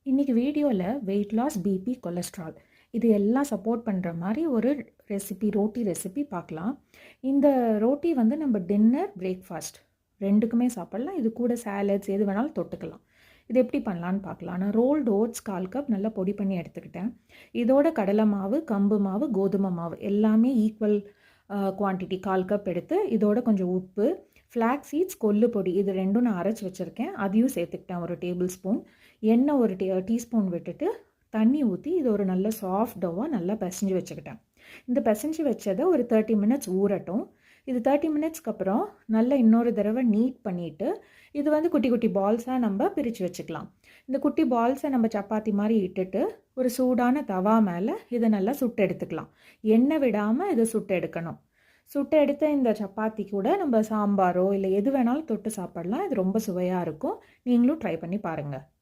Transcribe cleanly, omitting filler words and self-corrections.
இன்றைக்கி வீடியோவில் weight loss, BP, cholesterol இது எல்லாம் சப்போர்ட் பண்ணுற மாதிரி ஒரு ரோட்டி ரெசிபி பார்க்கலாம். இந்த ரோட்டி வந்து நம்ம டின்னர், பிரேக்ஃபாஸ்ட் ரெண்டுக்குமே சாப்பிட்லாம். இது கூட சாலட்ஸ் எது வேணாலும் தொட்டுக்கலாம். இது எப்படி பண்ணலான்னு பார்க்கலாம். நான் ரோல்டு ஓட்ஸ் 1/4 கப் நல்லா பொடி பண்ணி எடுத்துக்கிட்டேன். இதோட கடலை மாவு, கம்பு மாவு, கோதுமை மாவு எல்லாமே ஈக்குவல் குவான்டிட்டி 1/4 கப் எடுத்து இதோட கொஞ்சம் உப்பு, ஃப்ளாக் சீட்ஸ், கொள்ளு பொடி இது ரெண்டும் நான் அரைச்சி வச்சுருக்கேன். அதையும் சேர்த்துக்கிட்டேன். ஒரு டேபிள் ஸ்பூன் எண்ணெய், ஒரு டீஸ்பூன் விட்டுட்டு தண்ணி ஊற்றி இது ஒரு நல்ல சாஃப்ட் டோவாக நல்லா பிசைஞ்சு வச்சுக்கிட்டேன். இந்த பிசைஞ்சு வச்சதை ஒரு 30 மினிட்ஸ் ஊறட்டும். இது 30 மினிட்ஸ்க்கு அப்புறம் நல்லா இன்னொரு தடவை நீட் பண்ணிவிட்டு இது வந்து குட்டி குட்டி பால்ஸாக நம்ம பிரித்து வச்சுக்கலாம். இந்த குட்டி பால்ஸை நம்ம சப்பாத்தி மாதிரி இட்டுட்டு ஒரு சூடான தவா மேலே இதை நல்லா சுட்டு எடுத்துக்கலாம். எண்ணெய் விடாமல் இதை சுட்டு எடுக்கணும். சுட்டு எடுத்த இந்த சப்பாத்தி கூட நம்ம சாம்பாரோ இல்லை எது வேணாலும் தொட்டு சாப்பிடலாம். இது ரொம்ப சுவையாக இருக்கும். நீங்களும் ட்ரை பண்ணி பாருங்கள்.